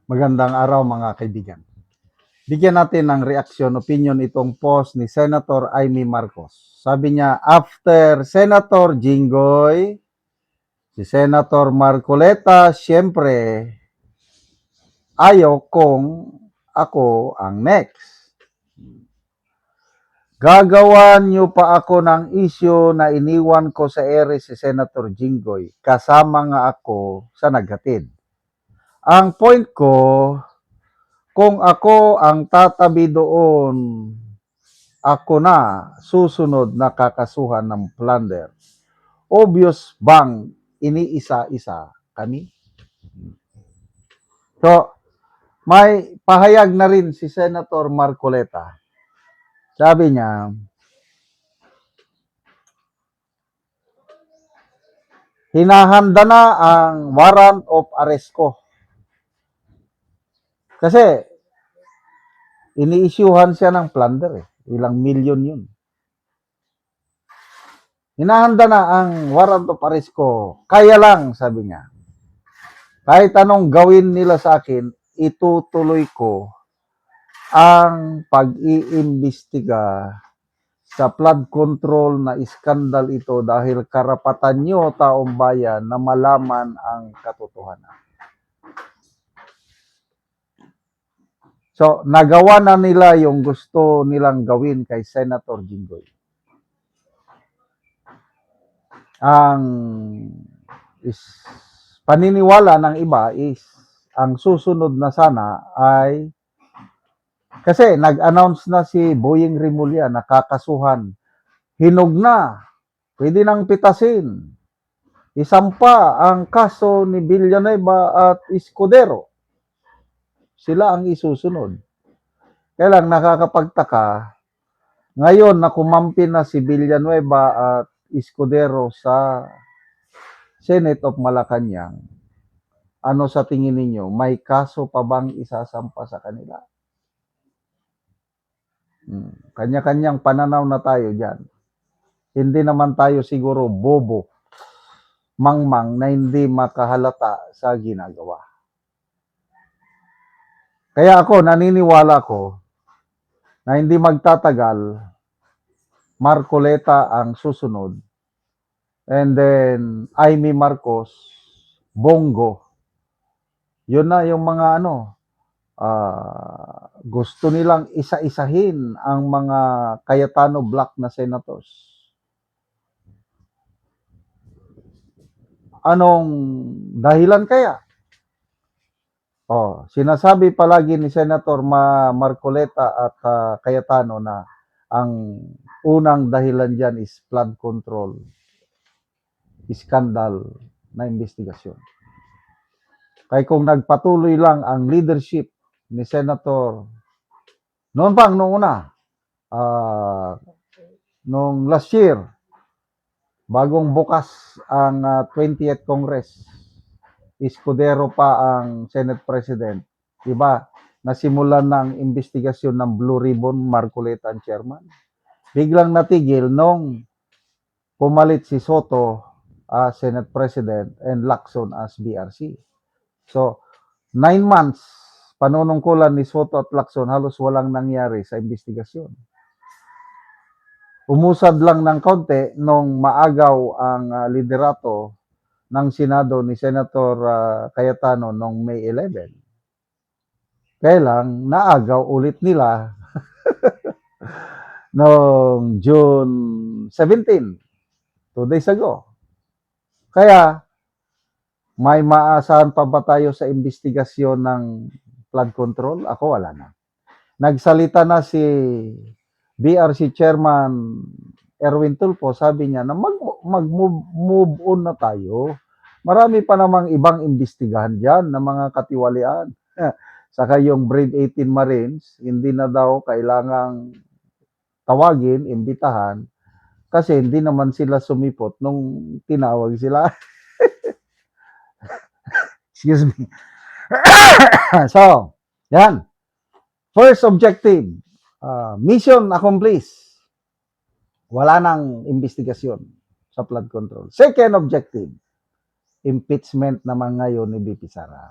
Magandang araw mga kaibigan. Bigyan natin ng reaksyon, opinion itong post ni Senator Amy Marcos. Sabi niya, after Senator Jinggoy, si Senator Marcoleta, siyempre, ayaw kong ako ang next. Gagawan niyo pa ako ng issue na iniwan ko sa ere si Senator Jinggoy. Kasama nga ako sa naghatid. Ang point ko, kung ako ang tatabi doon, ako na susunod na kakasuhan ng plunder. Obvious bang iniisa-isa kami? So, may pahayag na rin si Senator Marcoleta. Sabi niya, hinahanda na ang warrant of arrest ko. Kasi, ini-issuehan siya ng plunder eh. Ilang milyon yun. Hinahanda na ang warrant of arrest ko. Kaya lang, sabi niya, kahit anong gawin nila sa akin, itutuloy ko ang pag-iimbestiga sa flood control na iskandal ito dahil karapatan nyo, taong bayan, na malaman ang katotohanan. So, nagawa na nila yung gusto nilang gawin kay Senator Jinggoy. Ang paniniwala ng iba is ang susunod na sana ay kasi nag-announce na si Boying Rimulya na kakasuhan. Hinog na. Pwede nang pitasin. Isampa ang kaso ni Villanueva at Escudero. Sila ang isusunod. Kaya lang nakakapagtaka, ngayon na kumampi na si Villanueva at Escudero sa Senate of Malacanang, ano sa tingin ninyo? May kaso pa bang isasampa sa kanila? Kanya-kanyang pananaw na tayo dyan. Hindi naman tayo siguro bobo, mangmang na hindi makahalata sa ginagawa. Kaya ako, naniniwala ko na hindi magtatagal, Marcoleta ang susunod. And then, Amy Marcos, Bongo. Yun na yung mga gusto nilang isa-isahin ang mga Cayetano Black na senators. Anong dahilan kaya? Sinasabi palagi ni Senator Marcoleta at Cayetano na ang unang dahilan dyan is flood control, iskandal na investigasyon. Kaya kung nagpatuloy lang ang leadership ni Senator noon una, noong last year, bagong bukas ang 20th Congress, Escudero pa ang Senate President. Diba? Nasimulan ng investigasyon ng Blue Ribbon, Marcoleta ang chairman. Biglang natigil nung pumalit si Soto as Senate President and Lacson as BRC. So, 9 months, panunungkulan ni Soto at Lacson, halos walang nangyari sa investigasyon. Umusad lang ng konti nung maagaw ang liderato ng Senado ni Senator Cayetano noong May 11. Kaya lang, naagaw ulit nila noong June 17, 2 days ago. Kaya, may maasahan pa ba tayo sa investigasyon ng flood control? Ako wala na. Nagsalita na si BRC Chairman Erwin Tulfo, sabi niya na mag-move on na tayo. Marami pa namang ibang imbestigahan dyan na mga katiwalian. Saka yung Brave 18 Marines, hindi na daw kailangang tawagin, imbitahan, kasi hindi naman sila sumipot nung tinawag sila. Excuse me. So, yan. First objective, mission accomplished. Wala nang investigasyon sa flood control. Second objective, impeachment naman ngayon ni BP Sara.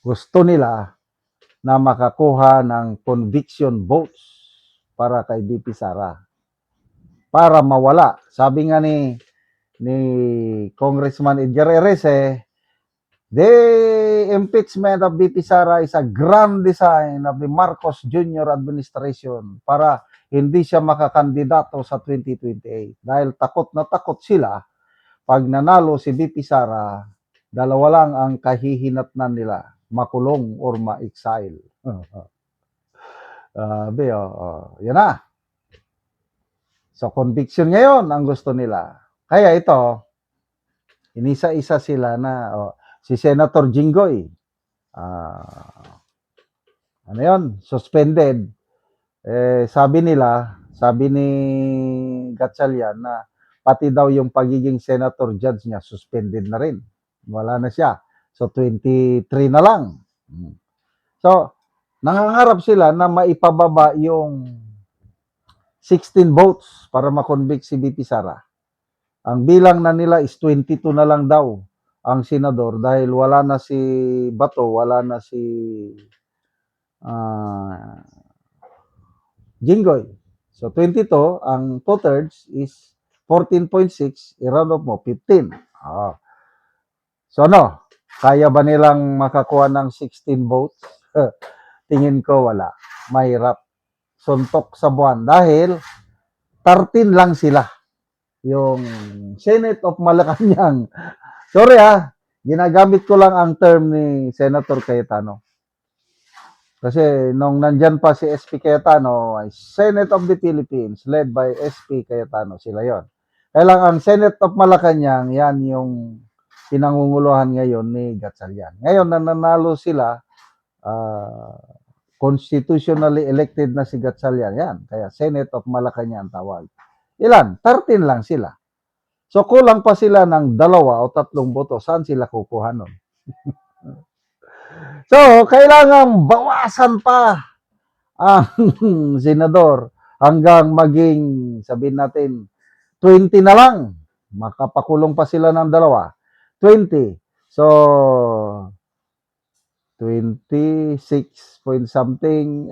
gusto nila na makakuha ng conviction votes para kay BP Sara. Para mawala. Sabi nga ni Congressman Edgar Erese, the impeachment of BP Sara is a grand design of the Marcos Jr. administration para hindi siya makakandidato sa 2028. Dahil takot na takot sila pag nanalo si BP Sara, dalawa lang ang kahihinatnan nila, makulong or ma-exile. Yan na. So, conviction ngayon ang gusto nila. Kaya ito, inisa-isa sila na, si Senator Jinggoy, ano yun, suspended. Sabi ni Gatchalian na pati daw yung pagiging senator judge niya, suspended na rin. Wala na siya. So, 23 na lang. So, nangangarap sila na maipababa yung 16 votes para makonvict si BP Sara. Ang bilang na nila is 22 na lang daw ang senador dahil wala na si Bato, wala na si Jinggoy. So, 22, ang 2/3 is 14.6, i-round off mo, 15. So, ano? Kaya ba nilang makakuha ng 16 votes? Tingin ko wala. Mahirap. Suntok sa buwan. Dahil 13 lang sila. Yung Senate of Malacanang. Sorry ginagamit ko lang ang term ni Senator Cayetano. Kasi nung nandyan pa si SP Cayetano, ay Senate of the Philippines led by SP Cayetano. Sila yon. Kaya lang ang Senate of Malacanang, yan yung pinangunguluhan ngayon ni Gatchalian. Ngayon, nananalo sila, constitutionally elected na si Gatchalian. Yan. Kaya Senate of Malacanang tawag. Ilan? 13 lang sila. So, kulang pa sila ng 2 o 3 boto. Saan sila kukuha nun? So, kailangan bawasan pa ang senador hanggang maging, sabihin natin, 20 na lang. Makapakulong pa sila ng 2. 20. So, 26 point something.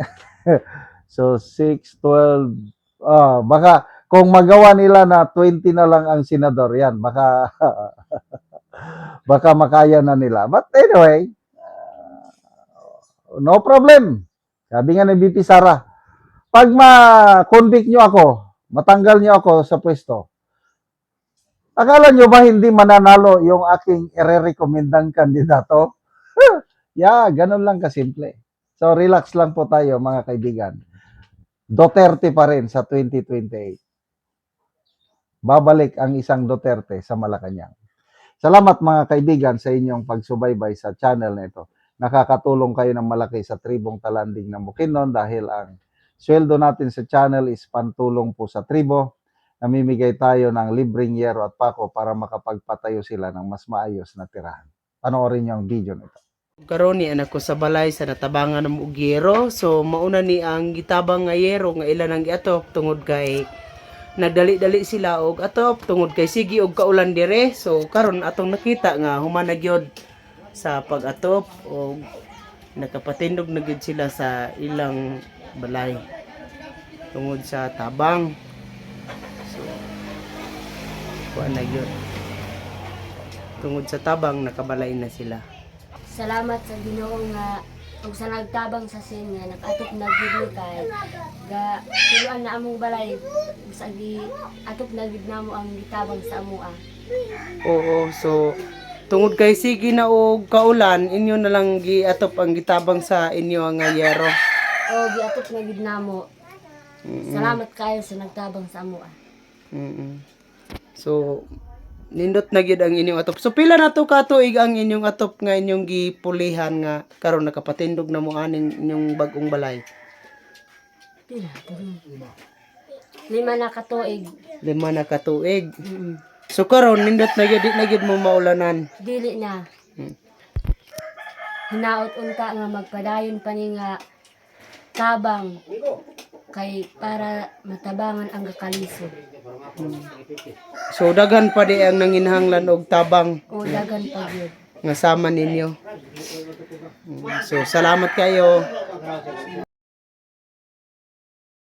So, 6, 12. Baka, kung magawa nila na 20 na lang ang senador, yan, baka, baka makaya na nila. But anyway, no problem. Sabi nga ni BP Sara, pag ma-convict nyo ako, matanggal nyo ako sa pwesto, akala nyo ba hindi mananalo yung aking ire-recommendang kandidato? Ganun lang kasimple. So, relax lang po tayo mga kaibigan. Duterte pa rin sa 2028. Babalik ang isang Duterte sa Malacanang. Salamat mga kaibigan sa inyong pagsubaybay sa channel na ito. Nakakatulong kayo ng malaki sa tribong Talanding ng Bukidnon dahil ang sweldo natin sa channel is pantulong po sa tribo. Namimigay tayo ng libreng yero at pako para makapagpatayo sila ng mas maayos na tirahan. Panoorin niyo ang video nito. Karon ni anak ko sa balay sa natabangan ng yero. So mauna ni ang gitabang nga yero nga ilan ang giatop tungod kay nagdali-dali sila og atop tungod kay sige og kaulan dire. So karon atong nakita nga human na gyud sa pag-atop og nakapatindog na gyud sila sa ilang balay tungod sa tabang. So kuan na gyud. Tungod sa tabang nakabalay na sila. Salamat sa Ginoo nga ug sa nagtabang sa sin nga nag-atop na gyud kay ga tuluan na among balay sa gi atop na gyud namo ang gitabang sa amoa. Oo, so tungod kay sige na og kaulan inyo na lang giatop ang gitabang sa inyo nga yero. O giatop na gyud namo. Salamat kayo sa nagtabang sa amoa. So nindot na gyud ang inyong atop. So pila na to ka tuig ang inyong atop nga inyong gipulihan nga karon nakapatindog na mo aning inyong bagong balay? Pila? 5 na katuig. 5 na ka tuig. So karon nindot na gyud di na gyud mo maulanan. Dili na. Hinaot unta nga magpadayon pa ni nga tabang kay para matabangan ang kakalisod. So daghan pa di ang nanginhanglan og tabang O dagan pa gyud. nga sama ninyo. So salamat kayo.